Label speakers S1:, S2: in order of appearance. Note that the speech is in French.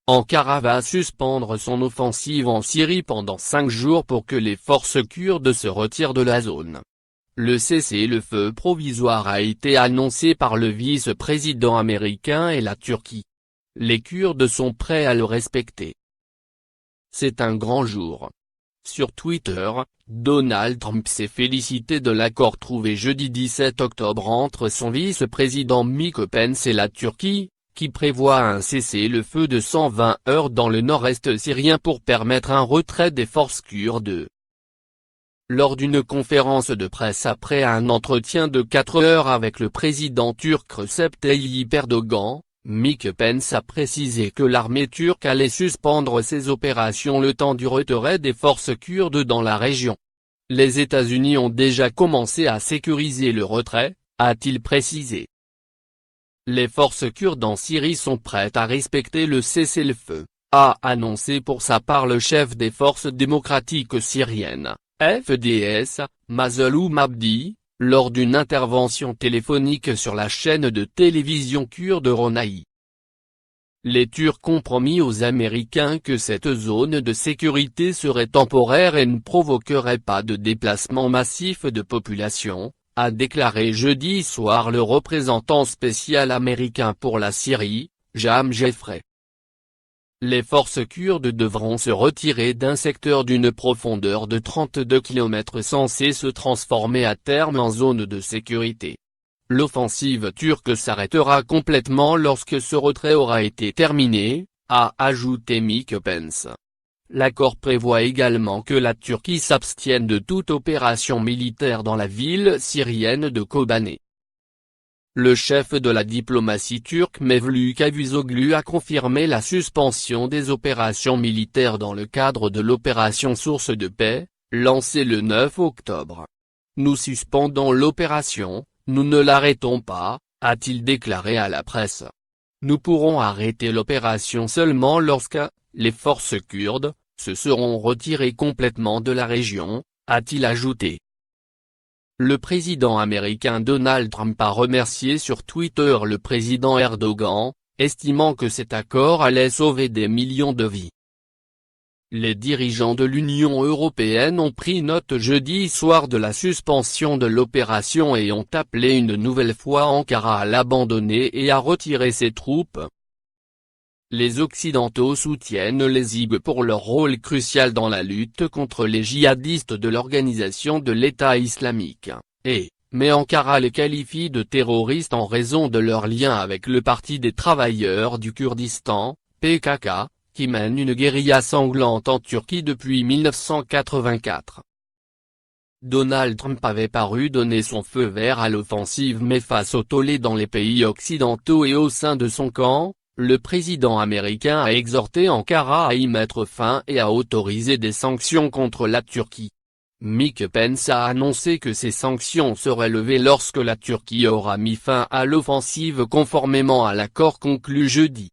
S1: Ankara va suspendre son offensive en Syrie pendant 5 jours pour que les forces kurdes se retirent de la zone. Le cessez-le-feu provisoire a été annoncé par le vice-président américain et la Turquie. Les Kurdes sont prêts à le respecter. C'est un grand jour. Sur Twitter, Donald Trump s'est félicité de l'accord trouvé jeudi 17 octobre entre son vice-président Mike Pence et la Turquie, qui prévoit un cessez-le-feu de 120 heures dans le nord-est syrien pour permettre un retrait des forces kurdes. Lors d'une conférence de presse après un entretien de 4 heures avec le président turc Recep Tayyip Erdogan, Mike Pence a précisé que l'armée turque allait suspendre ses opérations le temps du retrait des forces kurdes dans la région. Les États-Unis ont déjà commencé à sécuriser le retrait, a-t-il précisé. Les forces kurdes en Syrie sont prêtes à respecter le cessez-le-feu, a annoncé pour sa part le chef des forces démocratiques syriennes, FDS, Mazloum Mabdi, lors d'une intervention téléphonique sur la chaîne de télévision kurde Ronai. Les Turcs ont promis aux Américains que cette zone de sécurité serait temporaire et ne provoquerait pas de déplacement massif de population, a déclaré jeudi soir le représentant spécial américain pour la Syrie, James Jeffrey. Les forces kurdes devront se retirer d'un secteur d'une profondeur de 32 km censé se transformer à terme en zone de sécurité. L'offensive turque s'arrêtera complètement lorsque ce retrait aura été terminé, a ajouté Mike Pence. L'accord prévoit également que la Turquie s'abstienne de toute opération militaire dans la ville syrienne de Kobané. Le chef de la diplomatie turque Mevlut Cavusoglu a confirmé la suspension des opérations militaires dans le cadre de l'opération Source de paix, lancée le 9 octobre. Nous suspendons l'opération, nous ne l'arrêtons pas, a-t-il déclaré à la presse. Nous pourrons arrêter l'opération seulement lorsque les forces kurdes se seront retirées complètement de la région, a-t-il ajouté. Le président américain Donald Trump a remercié sur Twitter le président Erdogan, estimant que cet accord allait sauver des millions de vies. Les dirigeants de l'Union européenne ont pris note jeudi soir de la suspension de l'opération et ont appelé une nouvelle fois Ankara à l'abandonner et à retirer ses troupes. Les Occidentaux soutiennent les IB pour leur rôle crucial dans la lutte contre les djihadistes de l'organisation de l'État islamique, mais Ankara les qualifie de terroristes en raison de leur lien avec le Parti des travailleurs du Kurdistan, PKK, qui mène une guérilla sanglante en Turquie depuis 1984. Donald Trump avait paru donner son feu vert à l'offensive mais face au tollé dans les pays occidentaux et au sein de son camp, le président américain a exhorté Ankara à y mettre fin et à autoriser des sanctions contre la Turquie. Mike Pence a annoncé que ces sanctions seraient levées lorsque la Turquie aura mis fin à l'offensive conformément à l'accord conclu jeudi.